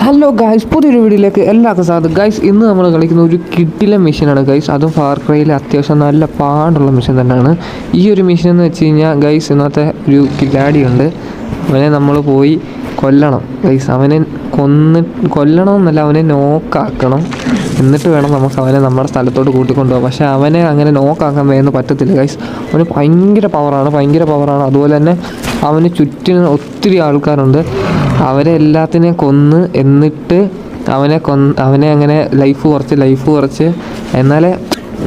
Hello guys, പുതിയൊരു വീഡിയോയിലേക്ക് എല്ലാവർക്കും സ്വാഗതം. ഗൈസ്, ഇന്ന് നമ്മൾ കളിക്കുന്ന ഒരു കിഡിലെ മെഷീനാണ് ഗൈസ്. അതും ഫാർ ക്രൈയിൽ അത്യാവശ്യം നല്ല പാടുള്ള മെഷീൻ തന്നെയാണ്. ഈ ഒരു മെഷീൻ എന്ന് വെച്ച് കഴിഞ്ഞാൽ ഗൈസ്, ഇന്നത്തെ ഒരു കില്ലാടിയുണ്ട്. അവനെ നമ്മൾ പോയി കൊല്ലണം ഗൈസ്. അവനെ കൊല്ലണമെന്നല്ല, അവനെ നോക്കാക്കണം. എന്നിട്ട് വേണം നമുക്ക് അവനെ നമ്മുടെ സ്ഥലത്തോട്ട് കൂട്ടിക്കൊണ്ടുപോകാം. പക്ഷേ അവനെ അങ്ങനെ നോക്കാക്കാൻ വേണ്ടി പറ്റത്തില്ല ഗൈസ്. അവന് ഭയങ്കര പവറാണ്. അതുപോലെ തന്നെ അവന് ചുറ്റിനും ഒത്തിരി ആൾക്കാരുണ്ട്. അവരെ എല്ലാത്തിനെയും കൊന്ന് എന്നിട്ട് അവനെ അങ്ങനെ ലൈഫ് കുറച്ച് എന്നാലേ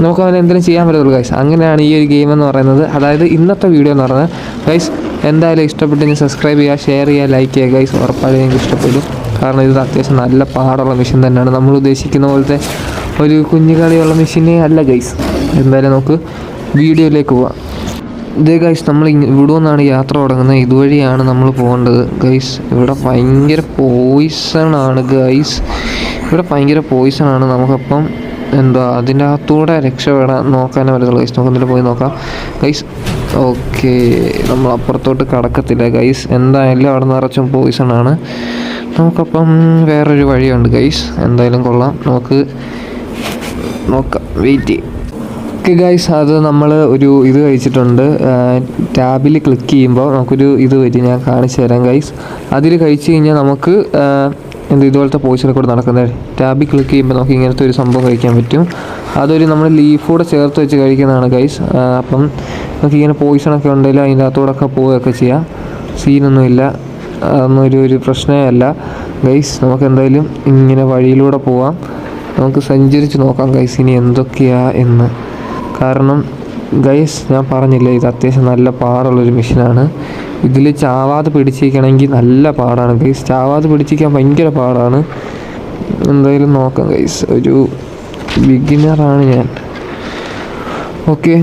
നമുക്ക് അവനെ എന്തെങ്കിലും ചെയ്യാൻ പറ്റത്തുള്ളൂ ഗൈസ്. അങ്ങനെയാണ് ഈ ഒരു ഗെയിം എന്ന് പറയുന്നത്. അതായത് ഇന്നത്തെ വീഡിയോ എന്ന് പറയുന്നത് ഗൈസ്. എന്തായാലും ഇഷ്ടപ്പെട്ടെങ്കിൽ സബ്സ്ക്രൈബ് ചെയ്യുക, ഷെയർ ചെയ്യുക, ലൈക്ക് ചെയ്യുക ഗൈസ്. ഉറപ്പായും എനിക്ക് ഇഷ്ടപ്പെടും. കാരണം ഇത് അത്യാവശ്യം നല്ല പാടുള്ള മെഷീൻ തന്നെയാണ്. നമ്മൾ ഉദ്ദേശിക്കുന്ന പോലത്തെ ഒരു കുഞ്ഞു കളിയുള്ള മെഷീനേ അല്ല ഗൈസ്. എന്തായാലും നമുക്ക് വീഡിയോയിലേക്ക് പോവാം. ഇതേ ഗൈസ്, നമ്മൾ ഇവിടെ നിന്നാണ് യാത്ര തുടങ്ങുന്നത്. ഇതുവഴിയാണ് നമ്മൾ പോകേണ്ടത് ഗൈസ്. ഇവിടെ ഭയങ്കര പോയിസണാണ് ഗൈസ്. നമുക്കപ്പം അതിൻ്റെ അകത്തൂടെ രക്ഷപ്പെടാൻ നോക്കാനേ പറ്റത്തുള്ളൂ ഗൈസ്. നമുക്ക് എന്നിട്ട് പോയി നോക്കാം ഗൈസ്. ഓക്കെ, നമ്മൾ അപ്പുറത്തോട്ട് കടക്കത്തില്ല ഗൈസ്. എന്തായാലും അവിടെ നിറച്ചും പോയിസണാണ്. നമുക്കപ്പം വേറൊരു വഴിയുണ്ട് ഗൈസ്. എന്തായാലും കൊള്ളാം, നമുക്ക് നോക്കാം. വെയിറ്റ് ചെയ്യും. ഓക്കെ ഗൈസ്, അത് നമ്മൾ ഒരു ഇത് കഴിച്ചിട്ടുണ്ട്. ടാബിൽ ക്ലിക്ക് ചെയ്യുമ്പോൾ നമുക്കൊരു ഇത് വരും, ഞാൻ കാണിച്ചു തരാം ഗൈസ്. അതിൽ കഴിച്ച് കഴിഞ്ഞാൽ നമുക്ക് ഇതുപോലത്തെ പോയിസണൊക്കെ കൂടെ നടക്കുന്നത്. ടാബിൽ ക്ലിക്ക് ചെയ്യുമ്പോൾ നമുക്ക് ഇങ്ങനത്തെ ഒരു സംഭവം കഴിക്കാൻ പറ്റും. അതൊരു നമ്മൾ ലീഫൂടെ ചേർത്ത് വെച്ച് കഴിക്കുന്നതാണ് ഗൈസ്. അപ്പം നമുക്ക് ഇങ്ങനെ പോയിസണൊക്കെ ഉണ്ടെങ്കിൽ അതിൻ്റെ അകത്തോടൊക്കെ പോവുകയൊക്കെ ചെയ്യാം. സീനൊന്നുമില്ല, അതൊന്നും ഒരു പ്രശ്നമേ അല്ല ഗൈസ്. നമുക്ക് എന്തായാലും ഇങ്ങനെ വഴിയിലൂടെ പോവാം. നമുക്ക് സഞ്ചരിച്ച് നോക്കാം ഗൈസ് ഇനി എന്തൊക്കെയാ എന്ന്. കാരണം ഗൈസ്, ഞാൻ പറഞ്ഞില്ലേ, ഇത് അത്യാവശ്യം നല്ല പാടുള്ളൊരു മെഷീനാണ്. ഇതിൽ ചാവാതെ പിടിച്ചിരിക്കണമെങ്കിൽ നല്ല പാടാണ് ഗൈസ്. ചാവാതെ പിടിച്ചിരിക്കാൻ ഭയങ്കര പാടാണ്. എന്തായാലും നോക്കാം ഗൈസ്. ഒരു ബിഗിനറാണ് ഞാൻ. ഓക്കെ,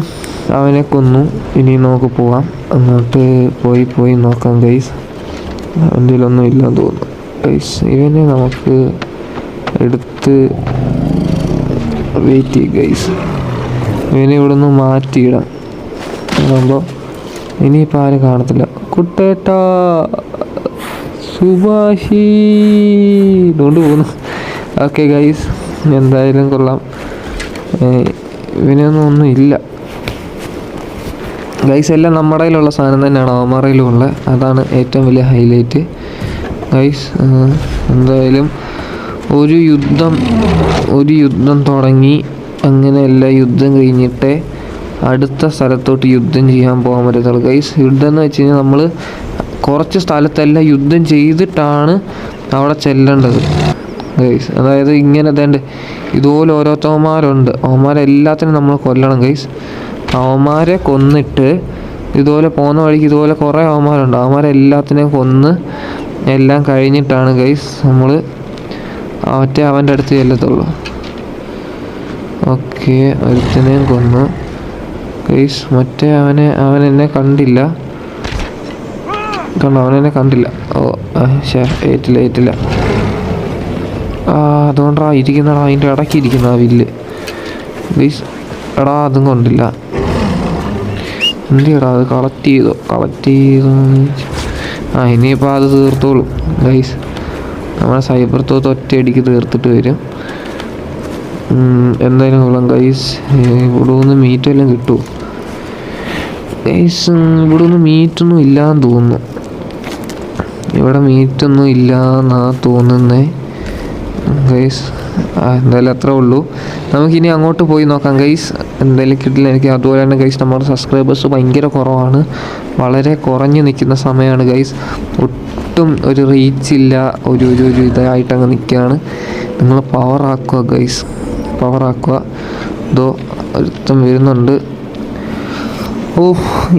അവനെ കൊന്നു. ഇനി നമുക്ക് പോവാം. അങ്ങോട്ട് പോയി നോക്കാം ഗൈസ്. എന്തെങ്കിലുമൊന്നും ഇല്ലെന്ന് തോന്നുന്നു ഗൈസ്. ഇവനെ നമുക്ക് എടുത്ത് വെയിറ്റ് ചെയ്യും ഗൈസ്. ഇവനെ ഇവിടെ നിന്ന് മാറ്റിയിടാം. ആകുമ്പോൾ ഇനിയിപ്പോൾ ആരും കാണത്തില്ല. കുട്ടേട്ടാ, സുഭാഷി ഇതുകൊണ്ട് പോകുന്നു. ഓക്കെ ഗൈസ്, എന്തായാലും കൊള്ളാം. ഇവനൊന്നും ഇല്ല ഗൈസ്. എല്ലാം നമ്മുടെ കയ്യിലുള്ള സാധനം തന്നെയാണ് അവന്മാരുടെ കയ്യിലുള്ളത്. അതാണ് ഏറ്റവും വലിയ ഹൈലൈറ്റ് ഗൈസ്. എന്തായാലും ഒരു യുദ്ധം തുടങ്ങി. അങ്ങനെയല്ല, യുദ്ധം കഴിഞ്ഞിട്ട് അടുത്ത സ്ഥലത്തോട്ട് യുദ്ധം ചെയ്യാൻ പോകാൻ പറ്റത്തുള്ളൂ ഗൈസ്. യുദ്ധം എന്ന് വെച്ച് കഴിഞ്ഞാൽ നമ്മൾ കുറച്ച് സ്ഥലത്തെല്ലാം യുദ്ധം ചെയ്തിട്ടാണ് അവിടെ ചെല്ലേണ്ടത് ഗൈസ്. അതായത് ഇങ്ങനെ ഇതുപോലെ ഓരോരുത്തവന്മാരുണ്ട്. അവന്മാരെല്ലാത്തിനും നമ്മൾ കൊല്ലണം ഗൈസ്. അവന്മാരെ കൊന്നിട്ട് ഇതുപോലെ പോകുന്ന വഴിക്ക് ഇതുപോലെ കുറേ അവന്മാരുണ്ട്. അവന്മാരെല്ലാത്തിനെയും കൊന്ന് എല്ലാം കഴിഞ്ഞിട്ടാണ് ഗൈസ് നമ്മൾ അവൻ്റെ അടുത്ത് ചെല്ലത്തുള്ളൂ. ഓക്കെ, ഒരുത്തനെയും കൊന്നു ഗൈസ്. മറ്റേ അവൻ എന്നെ കണ്ടില്ല. അവനെന്നെ കണ്ടില്ല. ഓ ഏറ്റില്ല. അതുകൊണ്ടാ ഇരിക്കുന്നടാ, അതിൻ്റെ ഇടയ്ക്ക് ഇരിക്കുന്ന ആ വില്ല് ഗൈസ്. എടാ, അതും കൊണ്ടില്ല. എന്തിടാ, അത് കളക്ട് ചെയ്തു. ഇനിയിപ്പോൾ അത് തീർത്തോളൂ ഗൈസ്. നമ്മളെ സൈബർ തോത്ത് ഒറ്റയടിക്ക് തീർത്തിട്ട് വരും. എന്തായാലും കൊള്ളാം ഗൈസ്. ഇവിടെ നിന്ന് മീറ്റ് എല്ലാം കിട്ടുമോ ഗൈസ്? ഇവിടെ നിന്ന് മീറ്റൊന്നും ഇല്ലാന്ന് തോന്നുന്നു. ഇവിടെ മീറ്റൊന്നും ഇല്ലാന്നാ തോന്നുന്നേ ഗൈസ്. എന്തായാലും അത്രേ ഉള്ളൂ. നമുക്കിനി അങ്ങോട്ട് പോയി നോക്കാം ഗൈസ്. എന്തായാലും കിട്ടില്ല എനിക്ക്. അതുപോലെ തന്നെ ഗൈസ്, നമ്മുടെ സബ്സ്ക്രൈബേഴ്സ് ഭയങ്കര കുറവാണ്. വളരെ കുറഞ്ഞു നിൽക്കുന്ന സമയമാണ് ഗൈസ്. ഒട്ടും ഒരു റീച്ചില്ല. ഒരു ഇതായിട്ടങ്ങ് നിൽക്കുകയാണ്. നിങ്ങൾ പവറാക്കുക ഗൈസ്, പവറാക്കുക. ഇതോ ഒരുത്തം വരുന്നുണ്ട്.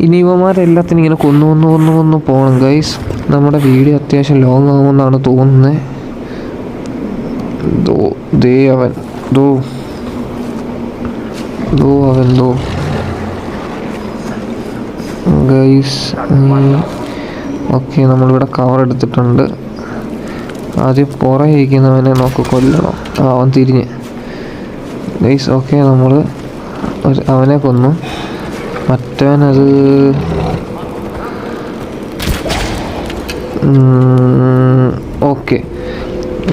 ഇനി ഇവന്മാരെല്ലാത്തിനും ഇങ്ങനെ കൊന്നു പോകണം ഗൈസ്. നമ്മുടെ വീഡിയോ അത്യാവശ്യം ലോങ് ആകുമെന്നാണ് തോന്നുന്നത്. അവൻ ഗൈസ്. ഓക്കെ, നമ്മളിവിടെ കവർ എടുത്തിട്ടുണ്ട്. ആദ്യം പുറകെ ഇരിക്കുന്നവനെ നമുക്ക് കൊല്ലണം. അവൻ തിരിഞ്ഞ് ഗൈസ്. ഓക്കെ, നമ്മൾ അവനെ കൊന്നു. മറ്റവനത് ഓക്കെ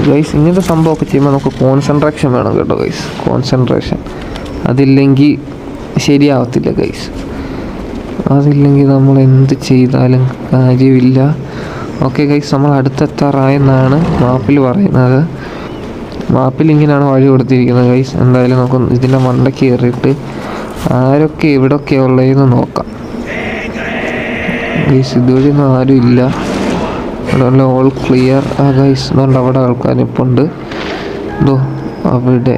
ഗൈസ് ഇങ്ങനത്തെ സംഭവമൊക്കെ ചെയ്യുമ്പോൾ നമുക്ക് കോൺസെൻട്രേഷൻ വേണം കേട്ടോ ഗൈസ്. കോൺസെൻട്രേഷൻ അതില്ലെങ്കിൽ ശരിയാവത്തില്ല ഗൈസ്. അതില്ലെങ്കിൽ നമ്മൾ എന്ത് ചെയ്താലും കാര്യമില്ല. ഓക്കെ ഗൈസ്, നമ്മൾ അടുത്തെത്താറായെന്നാണ് മാപ്പിൽ പറയുന്നത്. മാപ്പിൽ ഇങ്ങനെയാണ് വഴി കൊടുത്തിരിക്കുന്നത് ഗൈസ്. എന്തായാലും നമുക്ക് ഇതിൻ്റെ മണ്ടയ്ക്ക് കയറിയിട്ട് ആരൊക്കെ എവിടെയൊക്കെ ഉള്ളതെന്ന് നോക്കാം ഗൈസ്. ഇതുവഴിയൊന്നും ആരും ഇല്ല. അവിടെ ഓൾ ക്ലിയർ. ഗൈസ് അതുകൊണ്ട് അവിടെ ആൾക്കാരിപ്പുണ്ട്. ഇതോ അവിടെ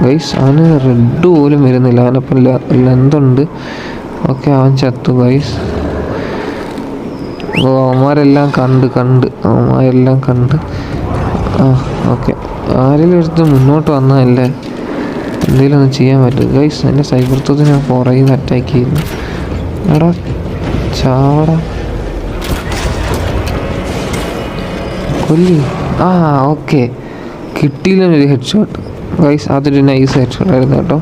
ഗൈസ്. അവന് റെഡ് പോലും വരുന്നില്ല. അവനപ്പം ലെന്തുണ്ട്. ഓക്കെ, അവൻ ചത്തു ഗൈസ്. അവന്മാരെല്ലാം കണ്ട് ഓക്കെ. ആരെങ്കിലും എടുത്ത് മുന്നോട്ട് വന്നതല്ലേ, എന്തെങ്കിലും ഒന്ന് ചെയ്യാൻ പറ്റും ഗൈസ്. എൻ്റെ സൈബർത്തത്തിന് ഞാൻ പുറകിൽ നിന്ന് അറ്റാക്ക് ചെയ്യുന്നു. എടാ ചാവടാ, കൊല്ലി. ഓക്കെ, കിട്ടിയില്ലൊരു ഹെഡ് ഷോട്ട് ഗൈസ്. അതൊരു നൈസ് ഹെഡ് ഷോട്ട് ആയിരുന്നു കേട്ടോ.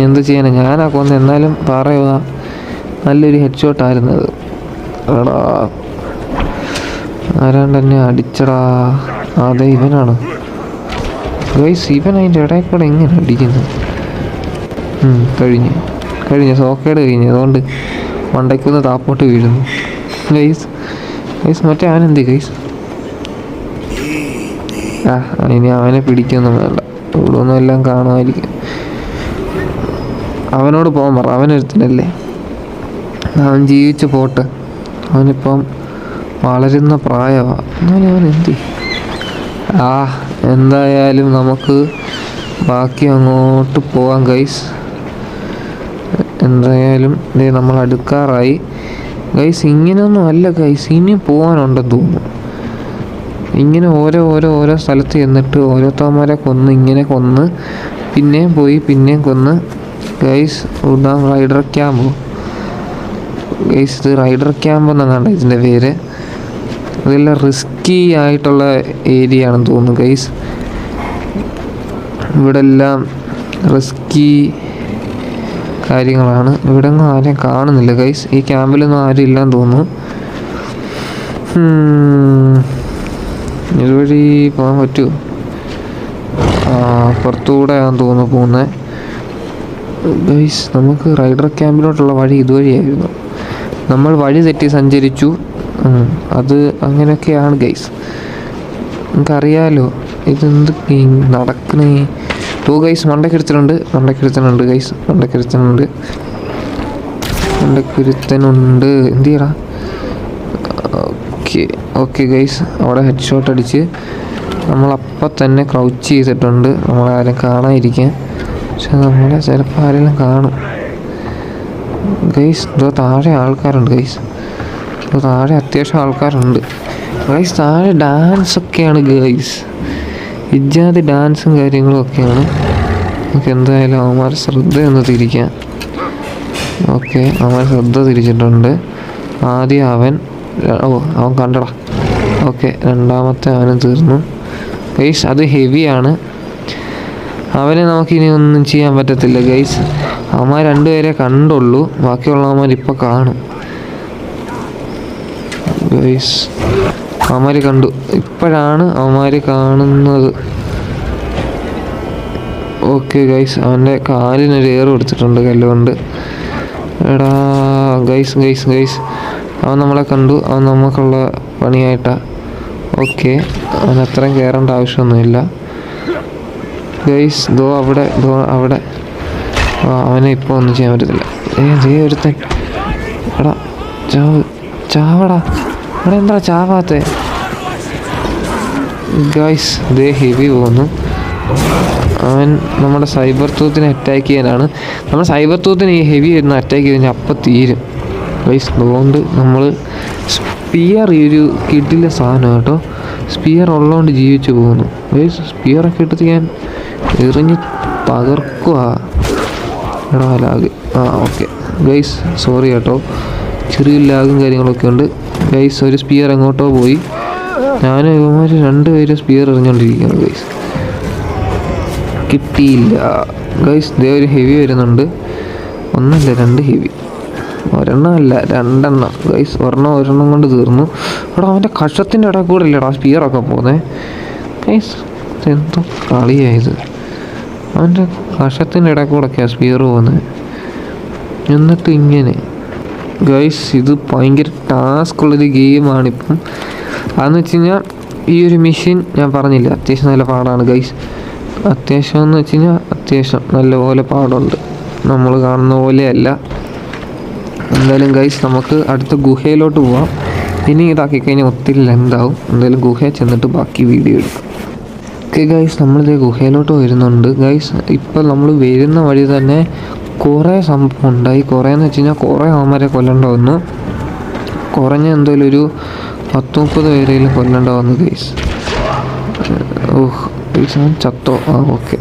എന്ത് ചെയ്യാനാ, ഞാനാ കൊന്ന്. എന്നാലും പറയുക, നല്ലൊരു ഹെഡ് ഷോട്ടായിരുന്നു അത്. എടാ ആരാണ്ട് എന്നെ അടിച്ചടാ. അതെ ഇവനാണ് ഗൈസ്. ഇവൻ അതിൻ്റെ ഇടയിൽ കൂടെ എങ്ങനെ അടിക്കുന്നത്? കഴിഞ്ഞ് സോക്കേട് കഴിഞ്ഞ്. അതുകൊണ്ട് മണ്ടയ്ക്കൊന്ന് താപ്പോട്ട് വീഴുന്നു ഗൈസ്. മറ്റേ അവനെന്ത് ഗൈസ്? ഇനി അവനെ പിടിക്കൊന്നും വേണ്ട. ഇവിടെ ഒന്നും എല്ലാം കാണുമായിരിക്കും. അവനോട് പോകാൻ പറ, അവനൊരുത്തനല്ലേ. അവൻ ജീവിച്ച് പോട്ട്. അവനിപ്പം വളരുന്ന പ്രായമാണ്. എന്നാലും അവൻ എന്ത്? എന്തായാലും നമുക്ക് ബാക്കി അങ്ങോട്ട് പോകാം ഗൈസ്. എന്തായാലും നമ്മൾ അടുക്കാറായി ഗൈസ്. ഇങ്ങനെയൊന്നും അല്ല ഗൈസ്, ഇനിയും പോകാനുണ്ടെന്ന് തോന്നുന്നു. ഇങ്ങനെ ഓരോ സ്ഥലത്ത് ചെന്നിട്ട് ഓരോരുത്തന്മാരെ ഇങ്ങനെ കൊന്ന് പിന്നെയും പോയി പിന്നെയും കൊന്ന് ഗൈസ്. Rider camp guys. ഇത് റൈഡർ ക്യാമ്പ് എന്നാണ് കണ്ട ഇതിൻ്റെ പേര്. ഇതെല്ലാം റിസ്കി ആയിട്ടുള്ള ഏരിയ ആണെന്ന് തോന്നുന്നു ഗൈസ്. ഇവിടെ എല്ലാം റിസ്കി കാര്യങ്ങളാണ്. ഇവിടെ ഒന്നും ആരെയും കാണുന്നില്ല ഗൈസ്. ഈ ക്യാമ്പിലൊന്നും ആരും ഇല്ലെന്ന് തോന്നുന്നു. ഇതുവഴി പോകാൻ പറ്റുമോ? പുറത്തുകൂടെയാണെന്ന് തോന്നുന്നു പോകുന്നത് ഗൈസ്. നമുക്ക് റൈഡർ ക്യാമ്പിലോട്ടുള്ള വഴി ഇതുവഴിയായിരുന്നു. നമ്മൾ വഴി തെറ്റി സഞ്ചരിച്ചു. അത് അങ്ങനെയൊക്കെയാണ് ഗൈസ്. നമുക്കറിയാലോ ഇതെന്ത് നടക്കണേ. ഗൈസ് മണ്ടക്കെടുത്തിട്ടുണ്ട് ഗൈസ്. മണ്ടക്കുരുത്തനുണ്ട്. എന്ത് ചെയ്യടാ? Okay guys. അവിടെ ഹെഡ് ഷോട്ട് അടിച്ച് നമ്മളപ്പം തന്നെ ക്രൗച്ച് ചെയ്തിട്ടുണ്ട്, നമ്മളാരും കാണാതിരിക്കാൻ. പക്ഷെ നമ്മളെ ചിലപ്പോൾ ആരെങ്കിലും കാണും ഗൈസ്. ഇതോ താഴെ ആൾക്കാരുണ്ട് ഗൈസ്. താഴെ അത്യാവശ്യം ആൾക്കാരുണ്ട് ഗൈസ്. താഴെ ഡാൻസൊക്കെയാണ് ഗൈസ്. ഇജാതി ഡാൻസും കാര്യങ്ങളും ഒക്കെയാണ്. നമുക്ക് എന്തായാലും അവന്മാരെ ശ്രദ്ധയൊന്ന് തിരിക്കാം. ഓക്കെ, അവൻ ശ്രദ്ധ തിരിച്ചിട്ടുണ്ട്. ആദ്യം അവൻ കണ്ടടാ. ഓക്കെ, രണ്ടാമത്തെ അവനും തീർന്നു ഗൈസ്. അത് ഹെവിയാണ്. അവനെ നമുക്കിനി ഒന്നും ചെയ്യാൻ പറ്റത്തില്ല ഗൈസ്. അവന്മാർ രണ്ടുപേരെ കണ്ടുള്ളൂ, ബാക്കിയുള്ളവന്മാർ ഇപ്പോൾ കാണും ഗൈസ്. അവന്മാർ കണ്ടു. ഇപ്പോഴാണ് അവന്മാർ കാണുന്നത്. ഓക്കെ ഗൈസ്, അവൻ്റെ കാലിനൊരു ഏറ് കൊടുത്തിട്ടുണ്ട് കല്ലുകൊണ്ട്. എടാ ഗൈസ് അവൻ നമ്മളെ കണ്ടു. അവൻ നമുക്കുള്ള പണിയായിട്ടാ. ഓക്കെ, അവൻ അത്രയും കയറേണ്ട ആവശ്യമൊന്നുമില്ല ഗൈസ്. അവിടെ അവനെ ഇപ്പോൾ ഒന്നും ചെയ്യാൻ പറ്റത്തില്ല. ഒരുത്തൻ. എടാ ചാവടാ. അവിടെ എന്താ ചാവാത്തെ ഗൈസ്? ഹെവി പോകുന്നു. അവൻ നമ്മുടെ സൈബർ ടൂത്തിനെ അറ്റാക്ക് ചെയ്യാനാണ്. നമ്മുടെ സൈബർ ടൂത്തിന് ഈ ഹെവി വരുന്ന അറ്റാക്ക് ചെയ്ത് കഴിഞ്ഞാൽ അപ്പം തീരും ഗൈസ്. അതുകൊണ്ട് നമ്മൾ സ്പിയർ, ഈ ഒരു കിഡിലെ സാധനം കേട്ടോ. സ്പിയർ ഉള്ളതുകൊണ്ട് ജീവിച്ചു പോകുന്നു ഗൈസ്. സ്പിയറൊക്കെ എടുത്ത് ഞാൻ എറിഞ്ഞ് തകർക്കുക. എടാ ലാഗ്. ഓക്കെ ഗൈസ്, സോറി കേട്ടോ. ചെറിയ ലാഗും കാര്യങ്ങളൊക്കെ ഉണ്ട് ഗൈസ്. ഒരു സ്പിയർ എങ്ങോട്ടോ പോയി. ഞാനും ഇവന്മാർ രണ്ടുപേരും സ്പിയർ എറിഞ്ഞുകൊണ്ടിരിക്കുകയാണ് ഗൈസ്. കിട്ടിയില്ല ഗൈസ്. ഒരു ഹെവി വരുന്നുണ്ട്. ഒന്നല്ല, 2 ഹെവി. ഒരെണ്ണമല്ല, 2 എണ്ണം ഗൈസ്. ഒരെണ്ണം കൊണ്ട് തീർന്നു. അവിടെ അവൻ്റെ കഷത്തിൻ്റെ ഇടയിൽ കൂടെ ഇല്ലടാ സ്പിയറൊക്കെ പോകുന്നത്. ഗൈസ് ഇതെന്തോ കളിയായത്, അവൻ്റെ വശത്തിൻ്റെ ഇടയിൽ കൂടെയൊക്കെയാണ് സ്പിയർ പോകുന്നത്. എന്നിട്ട് ഇങ്ങനെ ഗൈസ് ഇത് ഭയങ്കര ടാസ്ക്കുള്ളൊരു ഗെയിമാണിപ്പം. അതെന്ന് വെച്ച് കഴിഞ്ഞാൽ ഈ ഒരു മെഷീൻ ഞാൻ പറഞ്ഞില്ല അത്യാവശ്യം നല്ല പാടാണ് ഗൈസ്. അത്യാവശ്യം എന്ന് വെച്ച് കഴിഞ്ഞാൽ അത്യാവശ്യം നല്ലപോലെ പാടുണ്ട്, നമ്മൾ കാണുന്ന പോലെയല്ല. എന്തായാലും ഗൈസ് നമുക്ക് അടുത്ത ഗുഹയിലോട്ട് പോവാം. ഇനി ഇതാക്കി കഴിഞ്ഞാൽ ഒത്തിരി ലെന്താവും. എന്തായാലും ഗുഹയിൽ ചെന്നിട്ട് ബാക്കി വീഡിയോ എടുക്കും. ഓക്കെ ഗൈസ്, നമ്മളിത് ഗുഹയിലോട്ട് വരുന്നുണ്ട് ഗൈസ്. ഇപ്പോൾ നമ്മൾ വരുന്ന വഴി തന്നെ കുറേ സംഭവം ഉണ്ടായി. കുറേയെന്ന് വെച്ച് കഴിഞ്ഞാൽ കുറേ അവന്മാരെ കൊല്ലണ്ട വന്നു. കുറഞ്ഞ എന്തായാലും ഒരു 10-30 പേരെങ്കിലും കൊല്ലണ്ട വന്നു ഗൈസ്. ഓഹ് ഗൈസ് അവൻ ചത്തോ? ആ ഓക്കെ,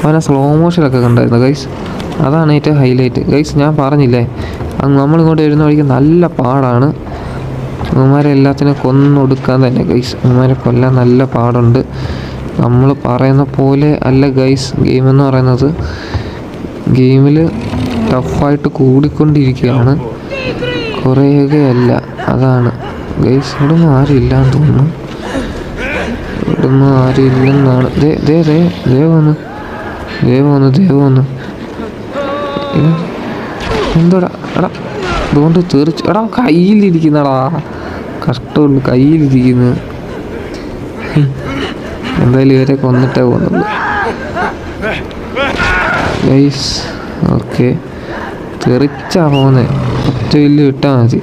അവനെ സ്ലോ മോഷനൊക്കെ കണ്ടായിരുന്നു ഗൈസ്. അതാണ് ഏറ്റവും ഹൈലൈറ്റ് ഗൈസ്. ഞാൻ പറഞ്ഞില്ലേ നമ്മളിങ്ങോട്ട് വരുന്ന വഴിക്ക് നല്ല പാടാണ്. അവന്മാരെ എല്ലാത്തിനും കൊന്നൊടുക്കാൻ തന്നെ ഗൈസ്. അവന്മാരെ കൊല്ലാൻ നല്ല പാടുണ്ട്. നമ്മൾ പറയുന്ന പോലെ അല്ല ഗൈസ് ഗെയിം എന്ന് പറയുന്നത്. ഗെയിമിൽ ടഫായിട്ട് കൂടിക്കൊണ്ടിരിക്കുകയാണ്, കുറേയൊക്കെ അല്ല. അതാണ് ഗൈസ്. ഇവിടുന്ന് ആരും ഇല്ലാന്ന് തോന്നുന്നു. ഇവിടുന്ന് ആരും ഇല്ലെന്നാണ്. ദേവന്ന് എന്തോടാ എടാ ഇതുകൊണ്ട് തീർച്ച എടാ കയ്യിലിരിക്കുന്നടാ, കഷ്ടമുള്ളു കയ്യിലിരിക്കുന്നത്. എന്തായാലും ഇവരെ കൊന്നിട്ടേ പോകുന്നുള്ളൂ ഗൈസ്. ഓക്കെ തെറിച്ചാ പോകുന്നത്, ഒറ്റ വില്ല് വിട്ടാൽ മതി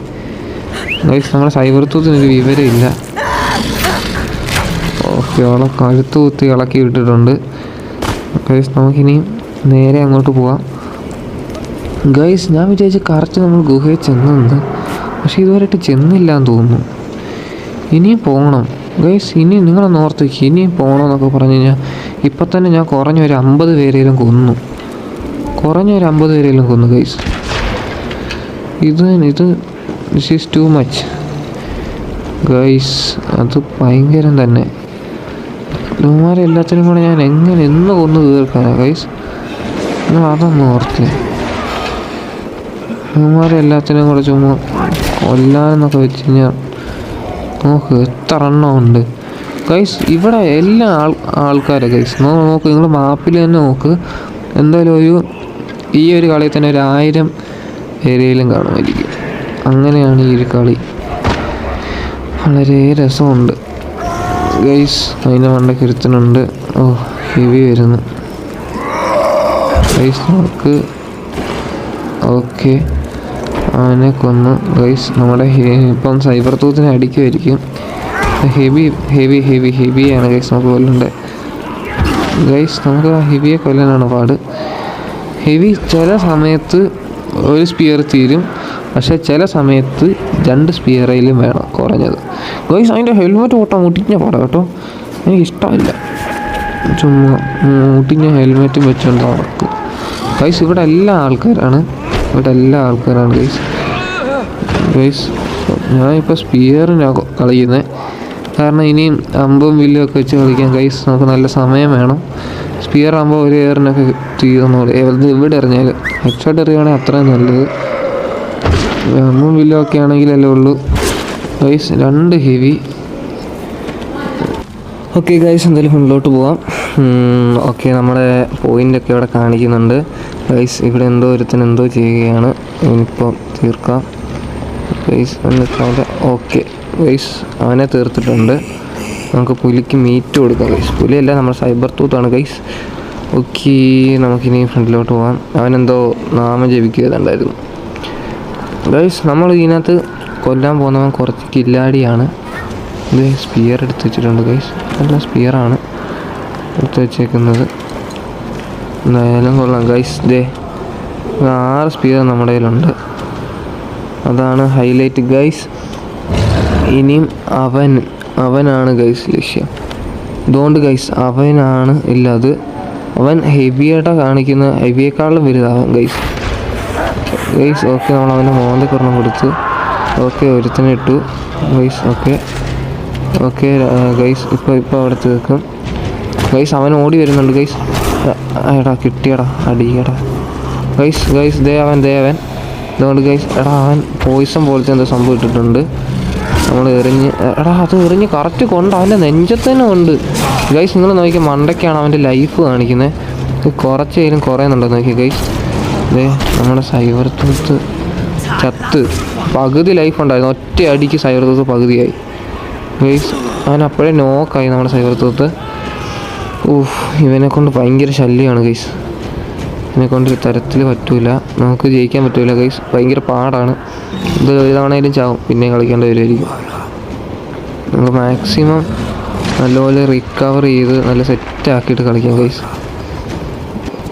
ഗൈസ്. നമ്മുടെ സൈബർ തൂത്തിനൊരു വിവരമില്ല. ഓക്കെ അവളെ കഴുത്ത് കുത്തി ഇളക്കി വിട്ടിട്ടുണ്ട് ഗൈസ്. നമുക്കിനിയും നേരെ അങ്ങോട്ട് പോവാം ഗൈസ്. ഞാൻ വിചാരിച്ച് കറക്റ്റ് നമ്മൾ ഗുഹയിൽ ചെന്നത്, പക്ഷേ ഇതുവരെയായിട്ട് ചെന്നില്ല എന്ന് തോന്നുന്നു. ഇനിയും പോകണം ഗൈസ്. ഇനി നിങ്ങളൊന്ന് ഓർത്ത് വയ്ക്കുക, ഇനിയും പോകണമെന്നൊക്കെ പറഞ്ഞു കഴിഞ്ഞാൽ ഇപ്പം തന്നെ ഞാൻ കുറഞ്ഞൊരു 50 പേരെങ്കിലും കൊന്നു. ഗൈസ്. ഇത് this is too much guys. അത് ഭയങ്കരം തന്നെ. ഇവന്മാരെ എല്ലാത്തിനും കൂടെ ഞാൻ എങ്ങനെ എന്ന് കൊന്നു തീർക്കാനാണ് ഗൈസ്. നിങ്ങൾ അതൊന്നും ഓർത്ത്. ഇവന്മാരെ എല്ലാത്തിനും കൂടെ ചുമ്മാ കൊല്ലാനെന്നൊക്കെ വെച്ച് കഴിഞ്ഞാൽ നോക്ക് എത്ര എണ്ണം ഉണ്ട് ഗൈസ്. ഇവിടെ എല്ലാ ആൾക്കാരെ ഗൈസ് നോക്ക്, നിങ്ങൾ മാപ്പിൽ തന്നെ നോക്ക്. എന്തായാലും ഈ ഒരു കളിയിൽ തന്നെ 1000 പേരെങ്കിലും കാണുമായിരിക്കും. അങ്ങനെയാണ് ഈ ഒരു കളി. വളരെ രസമുണ്ട് ഗൈസ്. അതിൻ്റെ മണ്ടയ്ക്ക് ഒരുത്തനുണ്ട്. ഓ ഹെവി വരുന്നു ഗൈസ്. നമുക്ക് ഓക്കെ അവനെ കൊന്നു ഗൈസ്. നമ്മുടെ ഇപ്പം സൈബർ തൂത്തിനെ അടിക്കുമായിരിക്കും. ഹെവിയാണ് ഗൈസ് നമുക്ക് കൊല്ലണ്ടേ ഗൈസ്. നമുക്ക് ഹെവിയെ കൊല്ലാനാണ് പാട്. ഹെവി ചില സമയത്ത് ഒരു സ്പിയർ തീരും, പക്ഷേ ചില സമയത്ത് 2 സ്പിയറയിലും വേണം കുറഞ്ഞത് ഗൈസ്. അതിൻ്റെ ഹെൽമെറ്റ് ഓട്ടം മുട്ടിഞ്ഞ പാടാം കേട്ടോ, എനിക്കിഷ്ടമില്ല. ചുമ്മാ മുട്ടിഞ്ഞ ഹെൽമെറ്റും വെച്ചുകൊണ്ട് നടക്കും ഗൈസ്. ഇവിടെ എല്ലാ ആൾക്കാരാണ് ഗൈസ്. ഞാനിപ്പോൾ സ്പിയറിനാണ് കളിക്കുന്നത്, കാരണം ഇനിയും അമ്പും വില്ലും ഒക്കെ വെച്ച് കളിക്കാൻ ഗൈസ് നമുക്ക് നല്ല സമയം വേണം. സ്പിയർ ആകുമ്പോൾ ഒരു എയറിനൊക്കെ തീർന്നോളൂ. എവിടെ എറിഞ്ഞാലും ഹെഡ്ഷോട്ട് എറിയുകയാണെങ്കിൽ അത്രയും നല്ലത്. അമ്പും വില്ലും ഒക്കെ ആണെങ്കിലല്ലേ ഉള്ളൂ ഗൈസ്. 2 ഹെവി. ഓക്കെ ഗൈസ്, എന്തായാലും മുന്നിലോട്ട് പോവാം. ഓക്കെ നമ്മുടെ പോയിൻ്റൊക്കെ ഇവിടെ കാണിക്കുന്നുണ്ട് ഗൈസ്. ഇവിടെ ഒരുത്തൻ എന്തോ ചെയ്യുകയാണ്. ഇനിയിപ്പോൾ തീർക്കാം ഗൈസ്. എന്നിട്ട് ഓക്കെ ഗൈസ് അവനെ തീർത്തിട്ടുണ്ട്. നമുക്ക് പുലിക്ക് മീറ്റ് കൊടുക്കാം ഗൈസ്. പുലിയല്ല, നമ്മുടെ സൈബർ തൂത്താണ് ഗൈസ്. ഓക്കെ നമുക്കിനി ഫ്രണ്ടിലോട്ട് പോകാം. അവനെന്തോ നാമം ജപിക്കുന്നുണ്ടായിരുന്നു ഗൈസ്. നമ്മൾ ഇതിനകത്ത് കൊല്ലാൻ പോകുന്നവൻ കുറച്ച് കില്ലാടിയാണ്. ഇത് സ്പിയർ എടുത്ത് വെച്ചിട്ടുണ്ട് ഗൈസ്. നല്ല സ്പിയറാണ് എടുത്ത് വെച്ചേക്കുന്നത്. എന്തായാലും കൊള്ളാം ഗൈസ്. 6 സ്പിയർ നമ്മുടെ കയ്യിലുണ്ട്, അതാണ് ഹൈലൈറ്റ് ഗൈസ്. ഇനിയും അവനാണ് ഗൈസ് ലക്ഷ്യം. ഇതുകൊണ്ട് ഗൈസ് അവനാണ് ഇല്ലത്. അവൻ ഹെവിയായിട്ടാണ് കാണിക്കുന്നത്, ഹെവിയേക്കാളും വലുതാവും ഗൈസ്. ഓക്കെ നമ്മൾ അവൻ്റെ മോന്തക്കൊരെണ്ണം കൊടുത്ത് ഓക്കെ ഒരുത്തനെ ഇട്ടു ഗൈസ്. Okay guys. ഇപ്പോൾ അവിടെ തീർക്കും ഗൈസ്. അവൻ ഓടി വരുന്നുണ്ട് ഗൈസ്. എടാ കിട്ടിയടാ, അടിയടാ ഗൈസ്. ദേവൻ ഇതുകൊണ്ട് ഗൈസ്. എടാ അവൻ പോയിസൺ പോലത്തെ എന്തോ സംഭവം ഇട്ടിട്ടുണ്ട്. നമ്മൾ എറിഞ്ഞ് അത് എറിഞ്ഞ് കറക്റ്റ് കൊണ്ട് അവൻ്റെ നെഞ്ചത്തന്നെ ഉണ്ട് ഗൈസ്. നിങ്ങൾ നോക്കിയാൽ മണ്ടയ്ക്കാണ് അവൻ്റെ ലൈഫ് കാണിക്കുന്നത്. കുറച്ചേലും കുറയുന്നുണ്ടോ നോക്കി ഗൈസ്. അതെ നമ്മുടെ സൈബർ തൂത്ത് ചത്ത് പകുതി ലൈഫ് ഉണ്ടായിരുന്നു. ഒറ്റ അടിക്ക് സൈബർ തൂത്ത് പകുതിയായി ഗൈസ്. അവൻ അപ്പോഴേ നോക്കായി നമ്മുടെ സൈബർ തൂത്ത്. ഇവനെ കൊണ്ട് ഭയങ്കര ശല്യമാണ് ഗൈസ്. ഇതിനെ കൊണ്ട് ഒരു തരത്തിൽ പറ്റൂല, നമുക്ക് ജയിക്കാൻ പറ്റൂല ഗൈസ്. ഭയങ്കര പാടാണ് ഇത്. ഒരു തവണയിലും ചാവും, പിന്നെ കളിക്കേണ്ടി വരുമായിരിക്കും. നമുക്ക് മാക്സിമം നല്ലപോലെ റിക്കവർ ചെയ്ത് നല്ല സെറ്റാക്കിയിട്ട് കളിക്കാം ഗൈസ്.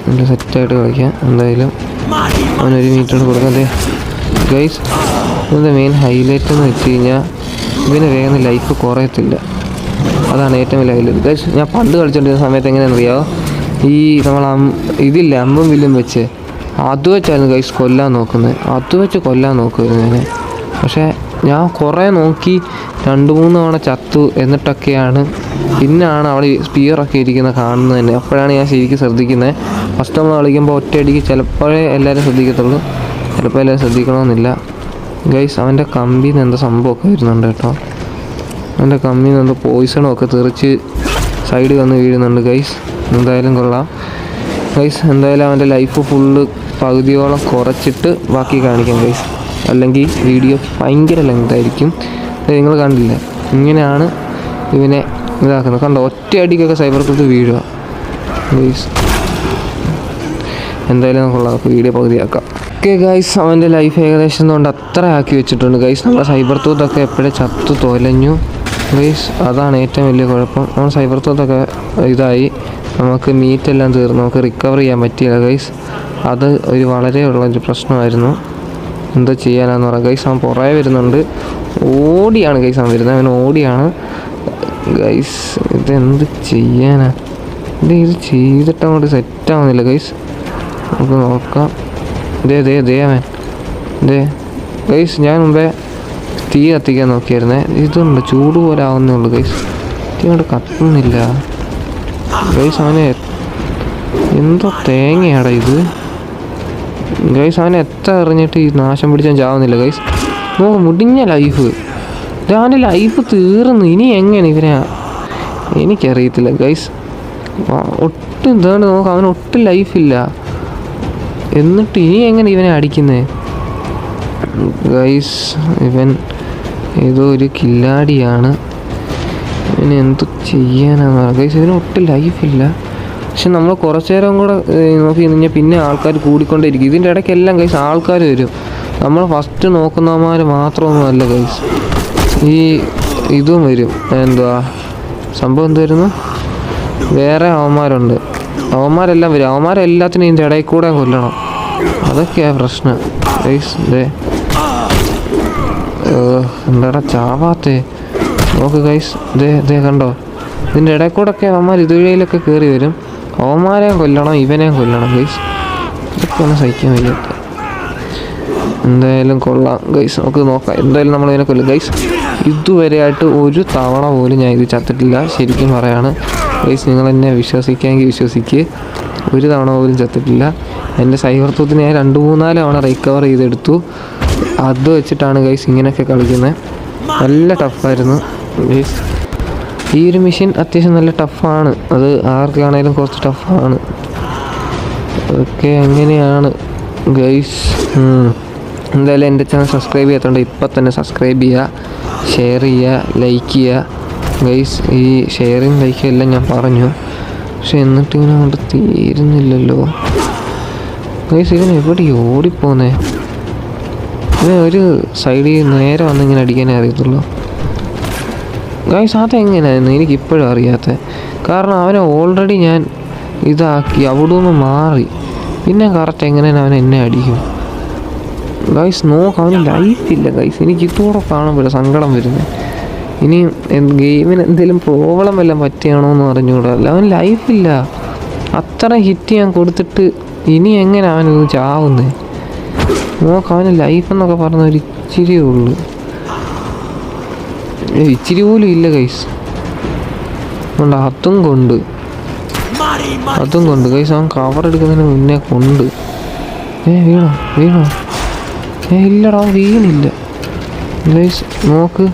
നല്ല സെറ്റായിട്ട് കളിക്കാം. എന്തായാലും അവനൊരു മീറ്റർ കൊടുക്കാം. അതെ ഗൈസ്, ഇതിൻ്റെ മെയിൻ ഹൈലൈറ്റ് എന്ന് വെച്ച് കഴിഞ്ഞാൽ ഇതിന് വേഗം ലൈഫ് കുറയത്തില്ല. അതാണ് ഏറ്റവും വലിയ ഹൈലൈറ്റ് ഗൈസ്. ഞാൻ പണ്ട് കളിച്ചുകൊണ്ടിരുന്ന സമയത്ത് എങ്ങനെയാണെന്നറിയാമോ, ഈ നമ്മൾ ഇതില്ല അമ്പും വില്ലും വെച്ച് അത് വെച്ചായിരുന്നു ഗൈസ് കൊല്ലാൻ നോക്കുന്നത്. അത് വെച്ച് കൊല്ലാൻ നോക്കുമായിരുന്നു ഞാൻ. പക്ഷേ ഞാൻ കുറേ നോക്കി 2-3 തവണ ചത്തു. എന്നിട്ടൊക്കെയാണ് പിന്നാണ് അവിടെ സ്പിയറൊക്കെ ഇരിക്കുന്നത് കാണുന്നത് തന്നെ. അപ്പോഴാണ് ഞാൻ ശരിക്കും ശ്രദ്ധിക്കുന്നത്. ഫസ്റ്റ് നമ്മൾ കളിക്കുമ്പോൾ ഒറ്റയടിക്ക് ചിലപ്പോഴേ എല്ലാവരും ശ്രദ്ധിക്കത്തുള്ളൂ, ചിലപ്പോൾ എല്ലാവരും ശ്രദ്ധിക്കണമെന്നില്ല ഗൈസ്. അവൻ്റെ കമ്പിയിൽ നിന്ന് എന്തോ സംഭവമൊക്കെ വരുന്നുണ്ട് കേട്ടോ. അവൻ്റെ കമ്പിയിൽ നിന്ന് എന്തോ പോയിസണൊക്കെ തെറിച്ച് സൈഡിൽ വന്ന് വീഴുന്നുണ്ട് ഗൈസ്. എന്തായാലും കൊള്ളാം ഗൈസ്. എന്തായാലും അവൻ്റെ ലൈഫ് ഫുള്ള് പകുതിയോളം കുറച്ചിട്ട് ബാക്കി കാണിക്കാം ഗൈസ്. അല്ലെങ്കിൽ വീഡിയോ ഭയങ്കര ലെങ്ത് ആയിരിക്കും. നിങ്ങൾ കണ്ടില്ല, ഇങ്ങനെയാണ് ഇവനെ ഇതാക്കുന്നത്. കണ്ടോ, ഒറ്റ അടിക്കൊക്കെ സൈബർ തൂത്ത് വീഴുക ഗൈസ്. എന്തായാലും കൊള്ളാം, അപ്പോൾ വീഡിയോ പകുതിയാക്കാം. ഓക്കെ ഗൈസ്, അവൻ്റെ ലൈഫ് ഏകദേശം കൊണ്ട് അത്ര ആക്കി വെച്ചിട്ടുണ്ട് ഗൈസ്. നമ്മുടെ സൈബർ തൂത്തൊക്കെ എപ്പോഴും ചത്തു തൊലഞ്ഞു ഗൈസ്. അതാണ് ഏറ്റവും വലിയ കുഴപ്പം. നമ്മൾ സൈബർ തൂത്തൊക്കെ ഇതായി, നമുക്ക് മീറ്റെല്ലാം തീർന്നു, നമുക്ക് റിക്കവർ ചെയ്യാൻ പറ്റിയില്ല ഗൈസ്. അത് ഒരു വളരെ ഉള്ളൊരു പ്രശ്നമായിരുന്നു. എന്താ ചെയ്യാനാന്ന് പറയാം ഗൈസ്. അവൻ പുറകെ വരുന്നുണ്ട്, ഓടിയാണ് ഗൈസ് അവൻ വരുന്നത്. അവൻ ഓടിയാണ് ഗൈസ്. ഇതെന്ത് ചെയ്യാനാ, ഇത് ചെയ്തിട്ട് അങ്ങോട്ട് സെറ്റാവുന്നില്ല ഗൈസ്. നമുക്ക് നോക്കാം. ദേ അവൻ ഗൈസ്. ഞാൻ മുമ്പേ തീ കത്തിക്കാൻ നോക്കിയായിരുന്നേ. ഇതുണ്ട്, ചൂട് പോലെ ആവുന്നേ ഉള്ളൂ ഗൈസ്. തീ കൊണ്ട് കത്തുന്നില്ല ഗൈസ്. അവനെ എന്തോ തേങ്ങയാടാ ഇത് ഗൈസ്. അവനെ എത്ര എറിഞ്ഞിട്ട് ഈ നാശം പിടിച്ചാൽ ചാവുന്നില്ല ഗൈസ്. മുടിഞ്ഞ ലൈഫ്, അവൻ്റെ ലൈഫ് തീർന്നു. ഇനി എങ്ങനെ ഇവനെ എനിക്കറിയത്തില്ല ഗൈസ്. ഒട്ടും ഇതാണ് നോക്കാം, അവന് ഒട്ടും ലൈഫില്ല. എന്നിട്ട് ഇനി എങ്ങനെ ഇവനെ അടിക്കുന്നേ ഗൈസ്. ഇവൻ ഏതോ ഒരു കില്ലാടിയാണ്. ഇവന് എന്ത് ചെയ്യാനാണ് ഗൈസ്. ഇവന് ഒട്ടും ലൈഫില്ല. പക്ഷെ നമ്മൾ കുറച്ച് നേരം കൂടെ നോക്കി കഴിഞ്ഞാൽ പിന്നെ ആൾക്കാർ കൂടിക്കൊണ്ടേയിരിക്കും. ഇതിൻ്റെ ഇടയ്ക്കെല്ലാം ഗൈസ് ആൾക്കാർ വരും. നമ്മൾ ഫസ്റ്റ് നോക്കുന്നവന്മാർ മാത്രമൊന്നുമല്ല ഗൈസ്, ഈ ഇതും വരും. എന്തുവാ സംഭവം എന്തായിരുന്നു, വേറെ അവന്മാരുണ്ട്. അവന്മാരെല്ലാം വരും. അവന്മാരെല്ലാത്തിനും ഇതിൻ്റെ ഇടയിൽ കൂടെ കൊല്ലണം. അതൊക്കെയാണ് പ്രശ്നം ഗൈസ്. എന്താടാ ചാവാത്തേ നോക്ക് ഗൈസ്. കണ്ടോ, ഇതിൻ്റെ ഇടയിൽ കൂടെ ഒക്കെ അവന്മാർ ഇതുവഴിയിലൊക്കെ കയറി വരും. അവന്മാരെയും കൊല്ലണം, ഇവനെയും കൊല്ലണം ഗൈസ്. ഇതൊക്കെയാണ് സഹിക്കാൻ വയ്യാത്ത. എന്തായാലും കൊള്ളാം ഗൈസ്, നമുക്ക് നോക്കാം. എന്തായാലും നമ്മളിതിനെ കൊല്ലും ഗൈസ്. ഇതുവരെയായിട്ട് ഒരു തവണ പോലും ഞാൻ ഇത് ചത്തിട്ടില്ല, ശരിക്കും പറയാണ് ഗൈസ്. നിങ്ങൾ എന്നെ വിശ്വസിക്കാമെങ്കിൽ വിശ്വസിക്ക്, ഒരു തവണ പോലും ചത്തിട്ടില്ല. എൻ്റെ സൈബർ തൂത്തിന് ഞാൻ 2-3 തവണ റിക്കവർ ചെയ്തെടുത്തു. അത് വെച്ചിട്ടാണ് ഗൈസ് ഇങ്ങനെയൊക്കെ കളിക്കുന്നത്. നല്ല ടഫായിരുന്നു ഗൈസ്. ഈ ഒരു മിഷൻ അത്യാവശ്യം നല്ല ടഫാണ്. അത് ആർക്കാണേലും കുറച്ച് ടഫാണ്. ഓക്കെ, അങ്ങനെയാണ് ഗൈസ്. എന്തായാലും എൻ്റെ ചാനൽ സബ്സ്ക്രൈബ് ചെയ്യാത്തതുകൊണ്ട് ഇപ്പം തന്നെ സബ്സ്ക്രൈബ് ചെയ്യുക, ഷെയർ ചെയ്യുക, ലൈക്ക് ചെയ്യുക ഗൈസ്. ഈ ഷെയറിങ് ലൈക്കും എല്ലാം ഞാൻ പറഞ്ഞു, പക്ഷെ എന്നിട്ടിങ്ങനെ അങ്ങോട്ട് തീരുന്നില്ലല്ലോ ഗൈസ്. ഇവൻ എവിടെ ഓടിപ്പോന്നേ? ഇവൻ ഒരു സൈഡിൽ നേരെ വന്നിങ്ങനെ അടിക്കാനേ അറിയത്തുള്ളൂ ഗൈസ്. അതെങ്ങനെയായിരുന്നു എനിക്കിപ്പോഴും അറിയാത്തത്. കാരണം അവനെ ഓൾറെഡി ഞാൻ ഇതാക്കി, അവിടെ നിന്ന് മാറി, പിന്നെ കറക്റ്റ് എങ്ങനെയാണ് അവൻ എന്നെ അടിക്കും ഗൈസ്. നോക്ക്, അവന് ലൈഫില്ല ഗൈസ്. എനിക്ക് ഇതോടെ കാണുമ്പോൾ സങ്കടം വരുന്നത്. ഇനി ഗെയിമിന് എന്തെങ്കിലും പ്രോബ്ലം വല്ലതും പറ്റിയാണോ എന്ന് അറിഞ്ഞുകൂടാ. അവൻ ലൈഫില്ല. അത്ര ഹിറ്റ് ഞാൻ കൊടുത്തിട്ട് ഇനി എങ്ങനെ അവനത് ചാവുന്നേ? നോക്ക്, അവന് ലൈഫ് എന്നൊക്കെ പറഞ്ഞ ഒരു ഇച്ചിരിയേ ഉള്ളൂ. ഇച്ചിരി പോലും ഇല്ല ഗൈസ്. അതും കൊണ്ട് ഗൈസ് അവൻ കവർ എടുക്കുന്നതിന് മുന്നേ കൊണ്ട്. വീണോ? ഇല്ലടാ, അവൻ വീണില്ല ഗൈസ്. നോക്ക്,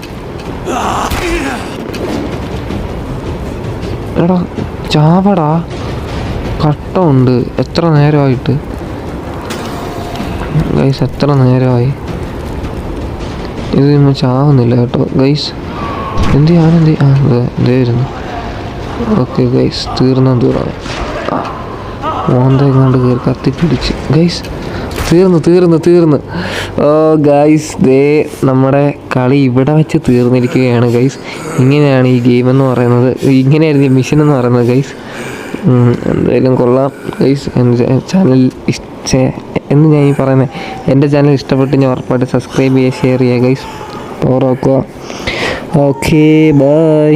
എടാ ചാവടാ, കട്ടമുണ്ട്. എത്ര നേരമായിട്ട് ഗൈസ്, എത്ര നേരമായി ഇത് ചാവുന്നില്ല കേട്ടോ ഗൈസ്. എന്ത് ചെയ്യാനെന്ത് ഇതേ വരുന്നു. ഓക്കെ ഗൈസ്, തീർന്നു. മോന്ത കൊണ്ട് കയറി കത്തിപ്പിടിച്ച് ഗൈസ്, തീർന്നു. ഓ ഗൈസ്, ദേ നമ്മുടെ കളി ഇവിടെ വെച്ച് തീർന്നിരിക്കുകയാണ് ഗൈസ്. ഇങ്ങനെയാണ് ഈ ഗെയിം എന്ന് പറയുന്നത്, ഇങ്ങനെയായിരുന്നു ഈ മിഷൻ എന്ന് പറയുന്നത് ഗൈസ്. എന്തായാലും കൊള്ളാം ഗൈസ്. എൻ്റെ ചാനൽ എന്ന് ഞാൻ ഈ പറയുന്നത്, എൻ്റെ ചാനൽ ഇഷ്ടപ്പെട്ട് ഞാൻ ഉറപ്പായിട്ട് സബ്സ്ക്രൈബ് ചെയ്യുക, ഷെയർ ചെയ്യുക ഗൈസ്. ഓർക്കുക. Okay bye.